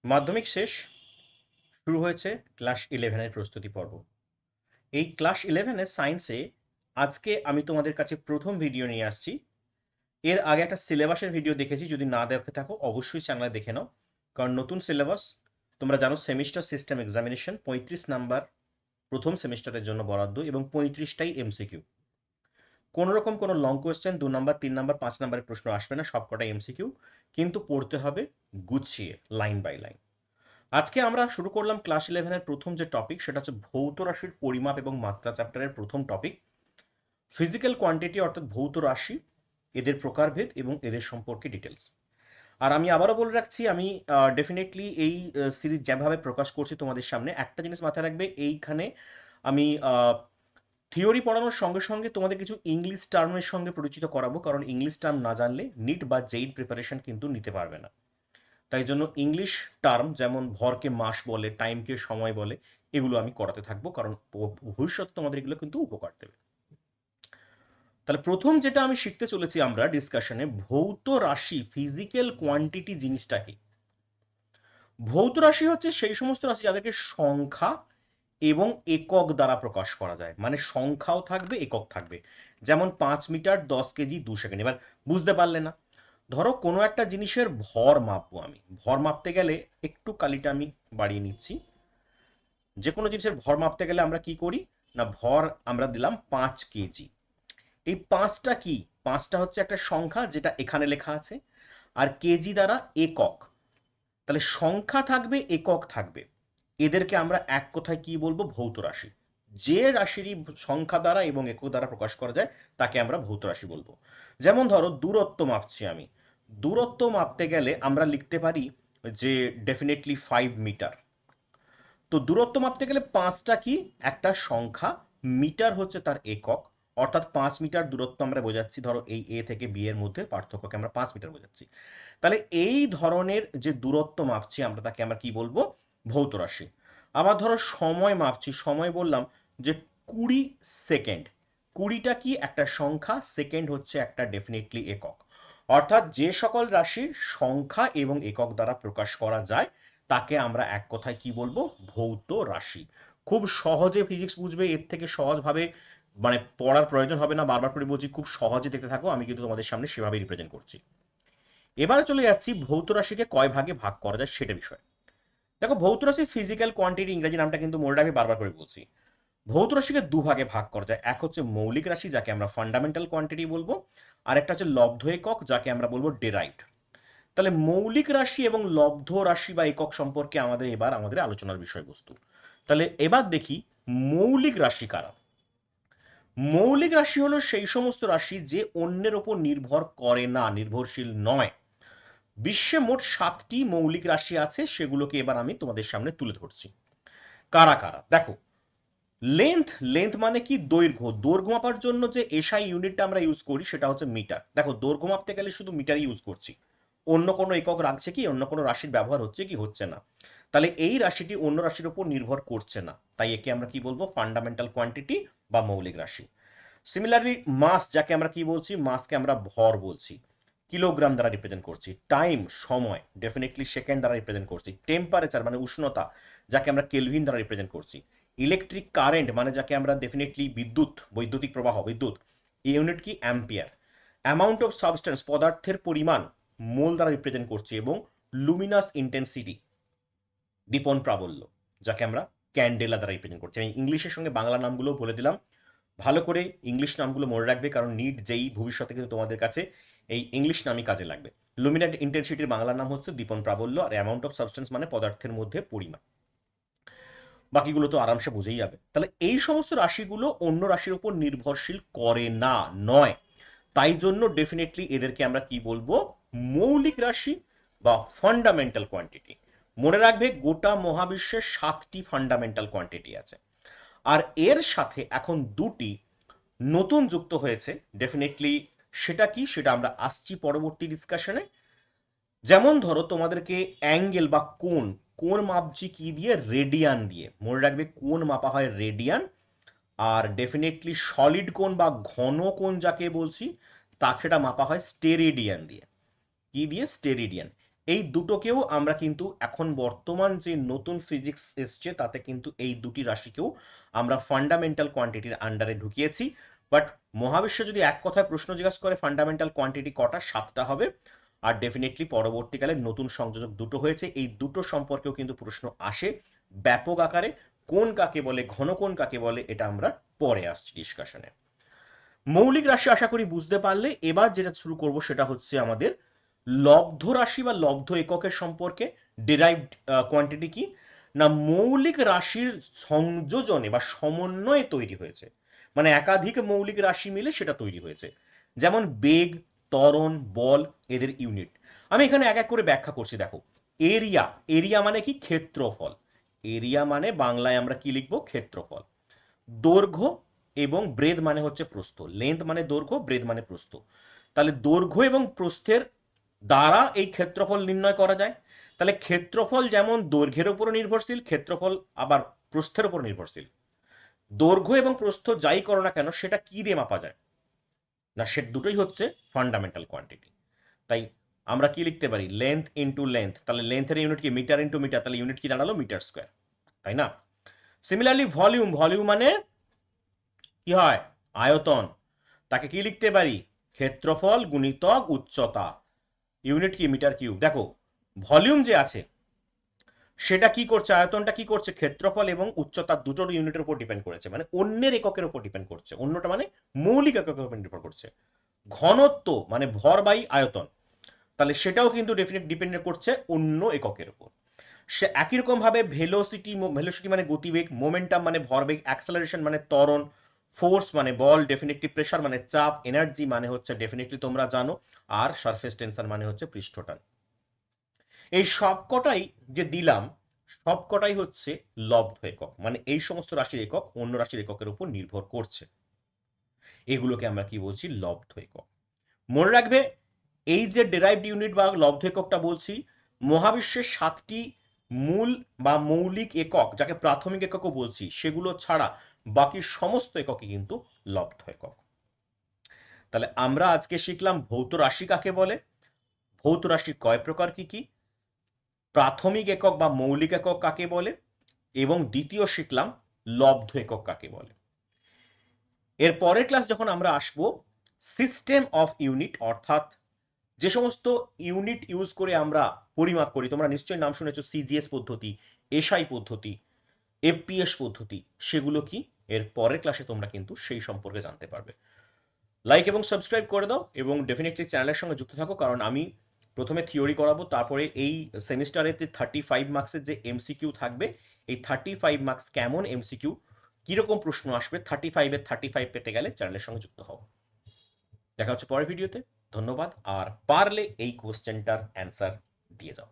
মাধ্যমিক শেষ, শুরু হয়েছে ক্লাস 11-এর প্রস্তুতি পর্ব। এই ক্লাস 11-এর সায়েন্সে আজকে আমি তোমাদের কাছে প্রথম ভিডিও নিয়ে আসছি। এর আগে একটা সিলেবাসের ভিডিও দেখেছি, যদি না দেখে থাকো অবশ্যই চ্যানেলে দেখে নাও। কারণ নতুন সিলেবাস, তোমরা জানো সেমিস্টার সিস্টেম এক্সামিনেশন 35 নাম্বার প্রথম সেমিস্টারের জন্য বরাদ্দ এবং 35টাই এমসিকিউ। কোনো রকম কোনো লং কোয়েশ্চেন 2 নাম্বার 3 নাম্বার 5 নাম্বারের প্রশ্ন আসবে না, সবকটাই এমসিকিউ, কিন্তু পড়তে হবে গুছিয়ে লাইন বাই লাইন। আজকে আমরা শুরু করলাম ক্লাস 11-এর প্রথম যে টপিক, সেটা হচ্ছে ভৌত রাশির পরিমাপ এবং মাত্রা চ্যাপ্টারের প্রথম টপিক, ফিজিক্যাল কোয়ান্টিটি অর্থাৎ ভৌত রাশি, এদের প্রকারভেদ এবং এদের সম্পর্কে ডিটেলস। আর আমি আবারও বলে রাখছি, আমি ডেফিনেটলি এই সিরিজ যেভাবে প্রকাশ করছি তোমাদের সামনে, একটা জিনিস মাথায় রাখবে, এইখানে আমি থিওরি পড়ানোর সঙ্গে সঙ্গে তোমাদের কিছু ইংলিশ টার্মের সঙ্গে পরিচিত করাবো, কারণ ইংলিশ টার্ম না জানলে নিট বা জেইড প্রিপারেশন কিন্তু নিতে পারবে না। তাই জন্য ইংলিশ টার্ম যেমন ভরকে মাস বলে, টাইমকে সময় বলে, এগুলো আমি করাতে থাকবো, কারণ ভবিষ্যতে তোমাদের এগুলো কিন্তু উপকার দেবে। তাহলে প্রথম যেটা আমি শিখতে চলেছি আমরা ডিসকাশনে, ভৌত রাশি ফিজিক্যাল কোয়ান্টিটি জিনিসটা কি। ভৌত রাশি হচ্ছে সেই সমস্ত রাশি যাদেরকে সংখ্যা এবং একক দ্বারা প্রকাশ করা যায়, মানে সংখ্যাও থাকবে একক থাকবে। যেমন 5 মিটার 10 কেজি 2 সেকেন্ড। এবার বুঝতে পারলে না, ধরো কোনো একটা জিনিসের ভর মাপবো, আমি ভর মাপতে গেলে একটু কালিটা আমি বাড়িয়ে নিচ্ছি। যে কোনো জিনিসের ভর মাপতে গেলে আমরা কি করি না, ভর আমরা দিলাম 5 কেজি। এই পাঁচটা কি, পাঁচটা হচ্ছে একটা সংখ্যা যেটা এখানে লেখা আছে, আর কেজি দ্বারা একক। তাহলে সংখ্যা থাকবে একক থাকবে, এদেরকে আমরা এক কথায় কি বলবো, ভৌত রাশি। যে রাশিরই সংখ্যা দ্বারা এবং একক দ্বারা প্রকাশ করা যায় তাকে আমরা ভৌত রাশি বলবো। যেমন ধরো দূরত্ব মাপছি আমি, দূরত্ব মাপতে গেলে আমরা লিখতে পারি যে ডেফিনেটলি 5 মিটার। তো দূরত্ব মাপতে গেলে পাঁচটা কি, একটা সংখ্যা, মিটার হচ্ছে তার একক, অর্থাৎ 5 মিটার দূরত্ব আমরা বোঝাচ্ছি, ধরো এই এ থেকে বি এর মধ্যে পার্থক্যকে আমরা 5 মিটার বোঝাচ্ছি। তাহলে এই ধরনের যে দূরত্ব মাপছি আমরা, তাকে আমরা কি বলবো, ভৌত রাশি। আবার ধরো সময় মাপছি, সময় বললাম যে 20 সেকেন্ড। 20টা কি, একটা সংখ্যা, সেকেন্ড হচ্ছে একটা ডেফিনেটলি একক। অর্থাৎ যে সকল রাশির সংখ্যা এবং একক দ্বারা প্রকাশ করা যায় তাকে আমরা এক কথায় কি বলবো, ভৌত রাশি। খুব সহজে ফিজিক্স বুঝবে, এর থেকে সহজভাবে মানে পড়ার প্রয়োজন হবে না, বারবার করে বলছি, খুব সহজে দেখতে থাকো, আমি কিন্তু তোমাদের সামনে সেভাবে রিপ্রেজেন্ট করছি। এবারে চলে যাচ্ছি ভৌত রাশিকে কয় ভাগে ভাগ করা যায় সেটা বিষয়ে। দেখো, ভৌত রাশি ফিজিক্যাল কোয়ান্টিটি, ইংরেজি নামটা কিন্তু মনে রাখবে, বারবার করে বলছি। ভৌত রাশিকে দুভাগে ভাগ করা যায়, এক হচ্ছে মৌলিক রাশি যাকে আমরা ফান্ডামেন্টাল কোয়ান্টিটি বলবো, আর একটা হচ্ছে লব্ধ একক যাকে আমরা বলবো ডেরাইভড। তাহলে মৌলিক রাশি এবং লব্ধ রাশি বা একক সম্পর্কে আমাদের আলোচনার বিষয়বস্তু। তাহলে এবার দেখি মৌলিক রাশি কারা। মৌলিক রাশি হলো সেই সমস্ত রাশি যে অন্যের ওপর নির্ভর করে না, নির্ভরশীল নয়। বিশ্বে মোট 7টি মৌলিক রাশি আছে, সেগুলোকে এবার আমি তোমাদের সামনে তুলে ধরছি। কারা কারা দেখো, লেন্থ, লেন্থ মানে কি, দৈর্ঘ্য। দৈর্ঘ্য মাপার জন্য যে এসআই ইউনিটটা আমরা ইউজ করি সেটা হচ্ছে মিটার। দেখো, দৈর্ঘ্য মাপতে গেলে শুধু মিটারই ইউজ করছি, অন্য কোনো একক রাখছে কি, অন্য কোনো রাশির ব্যবহার হচ্ছে কি, হচ্ছে না। তাহলে এই রাশিটি অন্য রাশির উপর নির্ভর করছে না, তাই একে আমরা কি বলবো, ফান্ডামেন্টাল কোয়ান্টিটি বা মৌলিক রাশি। সিমিলারলি মাস, যাকে আমরা কি বলছি, মাসকে আমরা ভর বলছি, কিলোগ্রাম দ্বারা রিপ্রেজেন্ট করছি। টাইম, সময়, ডেফিনেটলি সেকেন্ড দ্বারা রিপ্রেজেন্ট করছি। টেম্পারেচার মানে উষ্ণতা, যাকে আমরা কেলভিন দ্বারা রিপ্রেজেন্ট করছি। ইলেকট্রিক কারেন্ট মানে যাকে আমরা ডেফিনেটলি বিদ্যুৎ, বৈদ্যুতিক প্রবাহ, বিদ্যুৎ, এই ইউনিট কি, অ্যাম্পিয়ার। অ্যামাউন্ট অফ সাবস্টেন্স, পদার্থের পরিমাণ, মোল দ্বারা রিপ্রেজেন্ট করছি। এবং লুমিনাস ইন্টেন্সিটি, দীপন প্রাবল্য, যাকে আমরা ক্যান্ডেলা দ্বারা রিপ্রেজেন্ট করছি। আমি ইংলিশের সঙ্গে বাংলা নামগুলো বলে দিলাম, ভালো করে ইংলিশ নামগুলো মনে রাখবে, কারণ নিট যেই ভবিষ্যতে কিন্তু তোমাদের কাছে এই ইংলিশ নামই কাজে লাগবে। লুমিনাস ইন্টেন্সিটির বাংলা নাম হচ্ছে দীপন প্রাবল্য, আর অ্যামাউন্ট অফ সাবস্টেন্স মানে পদার্থের মধ্যে পরিমাণ। বাকিগুলো তো আরামসে বুঝেই যাবে। তাহলে এই সমস্ত রাশিগুলো অন্য রাশির উপর নির্ভরশীল করে না, নয়। তাই জন্য ডেফিনেটলি এদেরকে আমরা কি বলবো, মৌলিক রাশি বা ফান্ডামেন্টাল কোয়ান্টিটি। মনে রাখবে, গোটা মহাবিশ্বের 7টি ফান্ডামেন্টাল কোয়ান্টিটি আছে, আর এর সাথে এখন দুটি নতুন যুক্ত হয়েছে ডেফিনেটলি। সেটা কি, সেটা আমরা আসছি পরবর্তী ডিসকাশনে। যেমন ধরো তোমাদেরকে অ্যাঙ্গেল বা কোণ, কোণ মাপছি কি দিয়ে, রেডিয়ান দিয়ে। মনে রাখবে, কোণ মাপা হয় রেডিয়ান। আর ডেফিনেটলি সলিড কোণ বা ঘন কোণ যাকে বলছি, তা সেটা মাপা হয় স্টেরেডিয়ান দিয়ে। কি দিয়ে, স্টেরেডিয়ান। এই দুটোকেও আমরা কিন্তু এখন বর্তমান যে নতুন ফিজিক্স এসছে তাতে কিন্তু এই দুটি রাশিকেও আমরা ফান্ডামেন্টাল কোয়ান্টিটির আন্ডারে ঢুকিয়েছি। বাট মহাবিশ্বে যদি এক কথায় প্রশ্ন জিজ্ঞাসা করে ফান্ডামেন্টাল কোয়ান্টিটি কটা, 7টা হবে। আর ডেফিনেটলি পরবর্তীকালে নতুন সংযোজক দুটো হয়েছে, এই দুটো সম্পর্কেও কিন্তু প্রশ্ন আসে ব্যাপক আকারে। কোন কাকে বলে, ঘন কোণ কাকে বলে, এটা আমরা পরে আসছি ডিসকাশনে। মৌলিক রাশি আশা করি বুঝতে পারলে। এবার যেটা শুরু করব সেটা হচ্ছে আমাদের লব্ধ রাশি বা লব্ধ এককের সম্পর্কে। ডিরাইভড কোয়ান্টিটি কি না, মৌলিক রাশির সংযোজনে বা সমন্বয়ে তৈরি হয়েছে, মানে একাধিক মৌলিক রাশি মিলে সেটা তৈরি হয়েছে। যেমন বেগ, ত্বরণ, বল, এদের ইউনিট আমি এখানে এক এক করে ব্যাখ্যা করছি। দেখো, এরিয়া, এরিয়া মানে কি, ক্ষেত্রফল। এরিয়া মানে বাংলায় আমরা কি লিখবো, ক্ষেত্রফল। দৈর্ঘ্য এবং ব্রেড মানে হচ্ছে প্রস্থ, লেন্থ মানে দৈর্ঘ্য, ব্রেড মানে প্রস্থ। তাহলে দৈর্ঘ্য এবং প্রস্থের দ্বারা এই ক্ষেত্রফল নির্ণয় করা যায়। তাহলে ক্ষেত্রফল যেমন দৈর্ঘ্যের উপর নির্ভরশীল, ক্ষেত্রফল আবার প্রস্থের উপর নির্ভরশীল। দৈর্ঘ্য এবং প্রস্থ যাই করো না কেন সেটা কি দিয়ে মাপা যায় না, সে দুটোই হচ্ছে ফান্ডামেন্টাল কোয়ান্টিটি। তাই আমরা কি লিখতে পারি, লেন্থ ইন্টু লেন্থ, তাহলে লেন্থের ইউনিট কি, মিটার ইন্টু মিটার, তাহলে ইউনিট কি দাঁড়ালো, মিটার স্কোয়ার, তাই না? সিমিলারলি ভলিউম, ভলিউম মানে কি হয়, আয়তন। তাকে কি লিখতে পারি, ক্ষেত্রফল গুণিতক উচ্চতা, ইউনিট কি, মিটার কিউব। দেখো, ভলিউম যে আছে সেটা কি করছে, আয়তনটা কি করছে, ক্ষেত্রফল এবং উচ্চতা দুটোর ইউনিটের উপর ডিপেন্ড করেছে, মানে অন্যের এককের উপর ডিপেন্ড করছে। অন্যটা মানে মৌলিক এককের উপর নির্ভর করছে। ঘনত্ব মানে ভর বাই আয়তন, তাহলে সেটাও কিন্তু ডেফিনেট ডিপেন্ড করছে অন্য এককের উপর। সে একই রকম ভাবে ভেলোসিটি, ভেলোসিটি মানে গতিবেগ, মোমেন্টাম মানে ভরবেগ, অ্যাক্সেলারেশন মানে ত্বরণ, ফোর্স মানে বল, ডেফিনেটলি প্রেসার মানে চাপ, এনার্জি মানে হচ্ছে ডেফিনেটলি তোমরা জানো, আর সারফেস টেনশন মানে হচ্ছে পৃষ্ঠটান। এই সবকটাই যে দিলাম সবকটাই হচ্ছে লব্ধ একক, মানে এই সমস্ত রাশির একক অন্য রাশির এককের উপর নির্ভর করছে। এগুলোকে আমরা কি বলছি, লব্ধ একক। মনে রাখবে, এই যে ডেরাইভড ইউনিট বা লব্ধ এককটা বলছি, মহাবিশ্বের 7টি মূল বা মৌলিক একক যাকে প্রাথমিক এককও বলছি সেগুলো ছাড়া বাকি সমস্ত এককই কিন্তু লব্ধ একক। তাহলে আমরা আজকে শিখলাম ভৌত রাশি কাকে বলে, ভৌত রাশি কয় প্রকার, কি কি, প্রাথমিক একক বা মৌলিক একক কাকে বলে, এবং দ্বিতীয় শিখলাম লব্ধ একক কাকে বলে। এর পরের ক্লাস যখন আমরা আসব, সিস্টেম অফ ইউনিট, অর্থাৎ যে সমস্ত ইউনিট ইউজ করে আমরা পরিমাপ করি, তোমরা নিশ্চয়ই নাম শুনেছো, সিজিএস পদ্ধতি, এসআই পদ্ধতি, এফপিএস পদ্ধতি, সেগুলো কি এর পরের ক্লাসে তোমরা কিন্তু সেই সম্পর্কে জানতে পারবে। লাইক এবং সাবস্ক্রাইব করে দাও এবং ডেফিনেটলি চ্যানেলের সঙ্গে যুক্ত থাকো, কারণ আমি প্রথমে থিওরি করাবো, তারপরে এই সেমিস্টারেতে 35 মার্কসের যে এমসিকিউ থাকবে, এই 35 মার্কস কেমন এমসিকিউ, কিরকম প্রশ্ন আসবে, 35-এর 35 পেতে গেলে চ্যানেলের সঙ্গে যুক্ত হও। দেখা হচ্ছে পরের ভিডিওতে। ধন্যবাদ, আর পারলে এই কোশ্চেনটার অ্যান্সার দিয়ে যাও।